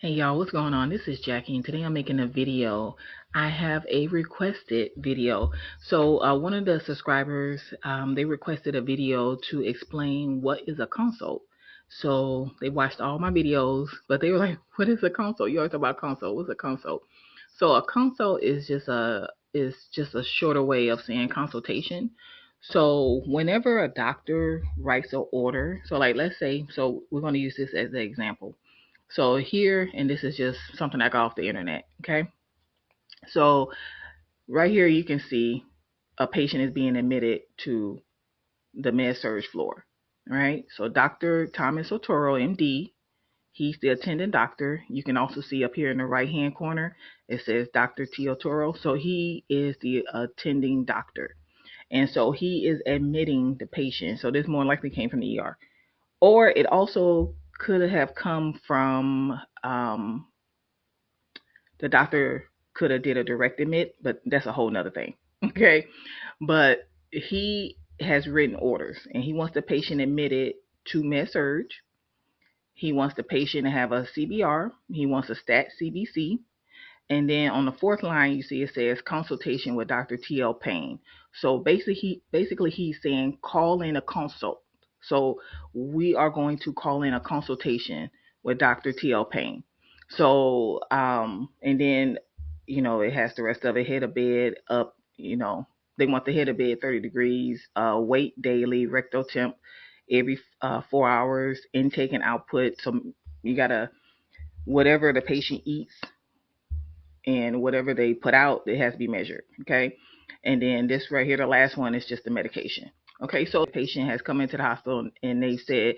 Hey y'all, what's going on? This is Jackie, and today I'm making a video. I have a requested video. So one of the subscribers, they requested a video to explain what is a consult. So they watched all my videos, but they were like, "What is a consult? You always talk about consult. What's a consult?" So a consult is just a shorter way of saying consultation. So whenever a doctor writes an order, so like let's say, so we're going to use this as an example. So here, and this is just something I got off the internet, okay? So right here you can see a patient is being admitted to the med surg floor, right? So Dr. Thomas Otoro, MD, he's the attending doctor. You can also see up here in the right-hand corner, it says Dr. T. Otoro. So he is the attending doctor. And so he is admitting the patient. So this more likely came from the ER. Or it also could have come from the doctor could have did a direct admit, but that's a whole nother thing. Okay. But he has written orders and he wants the patient admitted to med surg. He wants the patient to have a CBR. He wants a stat CBC. And then on the fourth line, you see it says consultation with Dr. T.L. Payne. So basically he's saying call in a consult. So we are going to call in a consultation with Dr. T.L. Payne. So and then it has the rest of it: head of bed up. They want the head of bed 30 degrees, weight daily, rectal temp every 4 hours, intake and output. So you gotta, whatever the patient eats and whatever they put out, it has to be measured. Okay. And then this right here, the last one, is just the medication. Okay. So the patient has come into the hospital and they said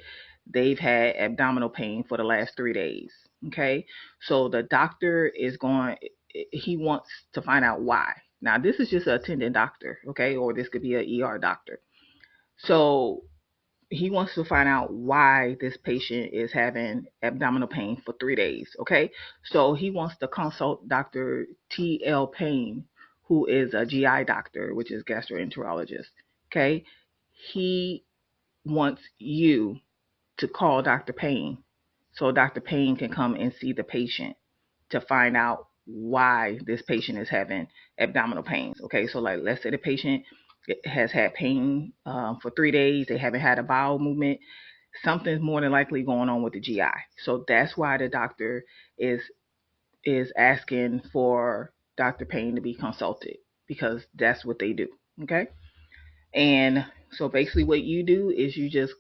they've had abdominal pain for the last 3 days. Okay. So the doctor is going, he wants to find out why. Now, this is just an attending doctor. Okay. Or this could be an ER doctor. So he wants to find out why this patient is having abdominal pain for 3 days. Okay. So he wants to consult Dr. T.L. Payne, who is a GI doctor, which is gastroenterologist. Okay. He wants you to call Dr. Payne so Dr. Payne can come and see the patient to find out why this patient is having abdominal pains. Okay, so like let's say the patient has had pain for 3 days, they haven't had a bowel movement, something's more than likely going on with the GI. So that's why the doctor is asking for Dr. Payne to be consulted, because that's what they do. Okay, and so basically what you do is you just,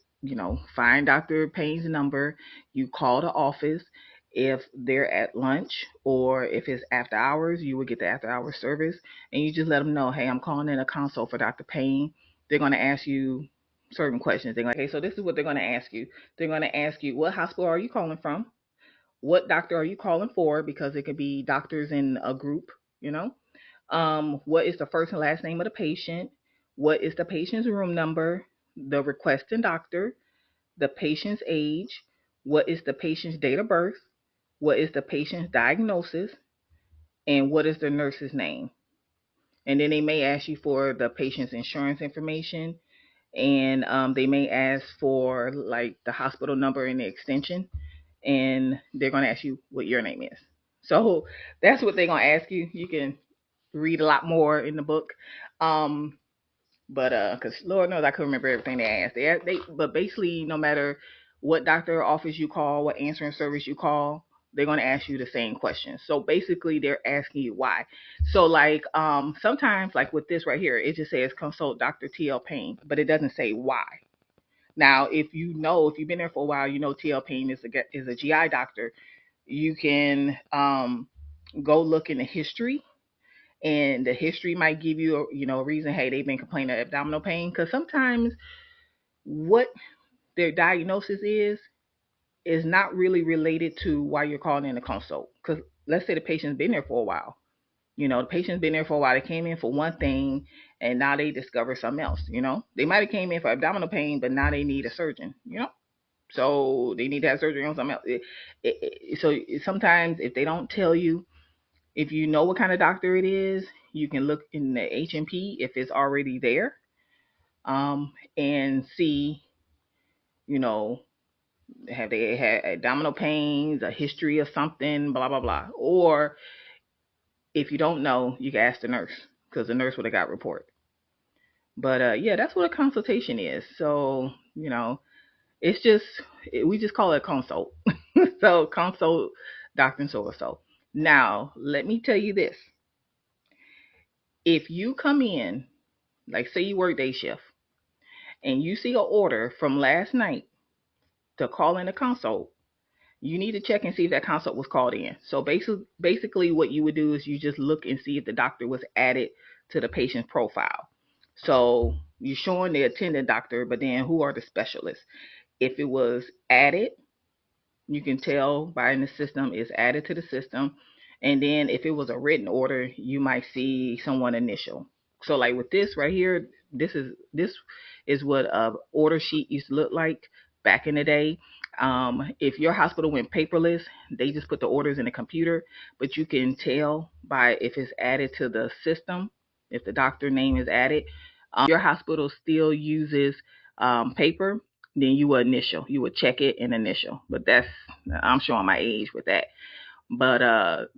find Dr. Payne's number, you call the office. If they're at lunch or if it's after hours, you will get the after hours service, and you just let them know, hey, I'm calling in a consult for Dr. Payne. They're going to ask you certain questions. They're like, hey, so this is what they're going to ask you. They're going to ask you, what hospital are you calling from? What doctor are you calling for? Because it could be doctors in a group, you know. What is the first and last name of the patient? What is the patient's room number? The requesting doctor, the patient's age, what is the patient's date of birth, what is the patient's diagnosis, and what is the nurse's name. And then they may ask you for the patient's insurance information, and they may ask for like the hospital number and the extension, and they're going to ask you what your name is. So that's what they're going to ask you. You can read a lot more in the book. Um, but because Lord knows I couldn't remember everything they asked. But basically, no matter what doctor office you call, what answering service you call, they're going to ask you the same question. So basically, they're asking you why. So like sometimes, like with this right here, it just says consult Dr. T.L. Payne, but it doesn't say why. Now, if you've been there for a while, T.L. Payne is a GI doctor. You can go look in the history, and the history might give you a reason. Hey, they've been complaining of abdominal pain, because sometimes what their diagnosis is not really related to why you're calling in a consult. Because let's say the patient's been there for a while. The patient's been there for a while. They came in for one thing, and now they discover something else. They might have came in for abdominal pain, but now they need a surgeon. So they need to have surgery on something else. So sometimes if they don't tell you, if you know what kind of doctor it is, you can look in the HMP if it's already there, and see, you know, Have they had abdominal pains, a history of something, blah blah blah. Or if you don't know, you can ask the nurse because the nurse would have got report. But yeah, that's what a consultation is. So it's just we just call it a consult. So consult doctor so and so. Now let me tell you this: if you come in, like say you work day shift, and you see an order from last night to call in a consult, you need to check and see if that consult was called in. So basically what you would do is you just look and see if the doctor was added to the patient's profile. So you're showing the attending doctor, but then who are the specialists? If it was added, you can tell by in the system it's added to the system. And then if it was a written order, you might see someone initial. So like with this right here, this is what a order sheet used to look like back in the day. If your hospital went paperless, they just put the orders in the computer, but you can tell by if it's added to the system, if the doctor name is added. Your hospital still uses paper, then you would initial. You would check it and initial. But I'm showing my age with that. But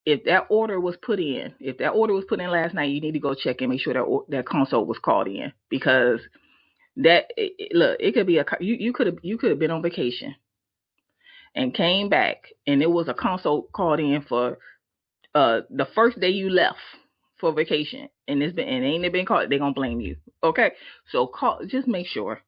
if that order was put in, last night, you need to go check and make sure that consult was called in because look, it could be you could have been on vacation and came back and it was a consult called in for the first day you left for vacation and ain't it been called, they're gonna blame you. Okay. So just make sure.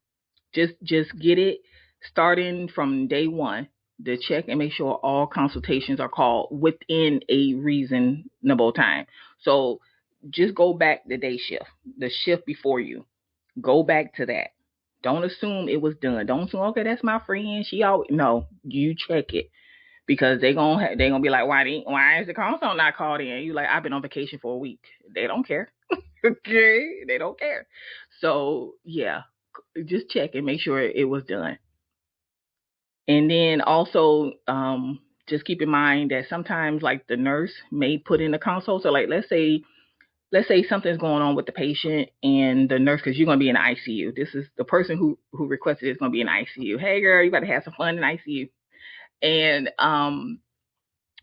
Just get it starting from day one to check and make sure all consultations are called within a reasonable time. So just go back the shift before you. Go back to that. Don't assume it was done. Don't assume, okay, that's my friend. She always no. You check it because they gonna be like, why is the consult not called in? You like, I've been on vacation for a week. They don't care. Okay, they don't care. So yeah, just check and make sure it was done. And then also, just keep in mind that sometimes like the nurse may put in a consult. So like let's say something's going on with the patient and the nurse, because you're gonna be in the ICU. This is the person who requested it's gonna be in ICU. Hey girl, you gotta have some fun in ICU. And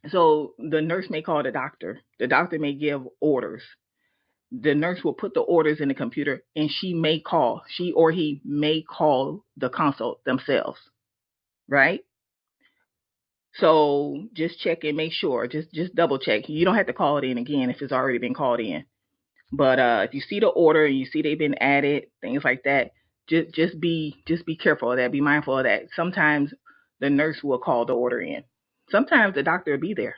so the nurse may call the doctor. The doctor may give orders. The nurse will put the orders in the computer and she or he may call the consult themselves, right? So just check and make sure. Just double check. You don't have to call it in again if it's already been called in. But if you see the order and you see they've been added, things like that, just be careful of that. Be mindful of that. Sometimes the nurse will call the order in. Sometimes the doctor will be there.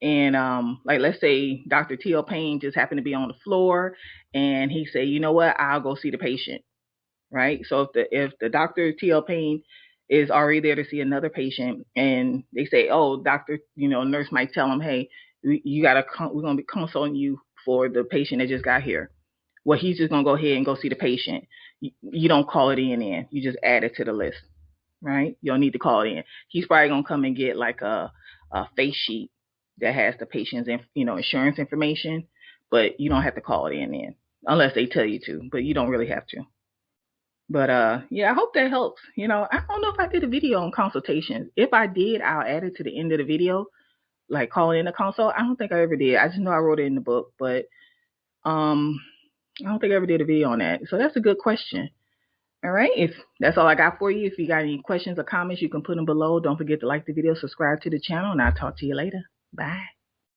And like let's say Dr. T.L. Payne just happened to be on the floor and he said, you know what, I'll go see the patient, right? So if the Dr. T.L. Payne is already there to see another patient and they say, oh, doctor, nurse might tell him, hey, we're gonna be consulting you for the patient that just got here. Well, he's just gonna go ahead and go see the patient. You don't call it in. You just add it to the list, right? You don't need to call it in. He's probably gonna come and get like a face sheet that has the patient's insurance information, but you don't have to call it in unless they tell you to, but you don't really have to. But yeah, I hope that helps. I don't know if I did a video on consultations. If I did, I'll add it to the end of the video, like calling in a consult. I don't think I ever did. I just know I wrote it in the book, but um I don't think I ever did a video on that. So that's a good question. All right. If that's all I got for you, if you got any questions or comments, you can put them below. Don't forget to like the video, subscribe to the channel, and I'll talk to you later. Bye.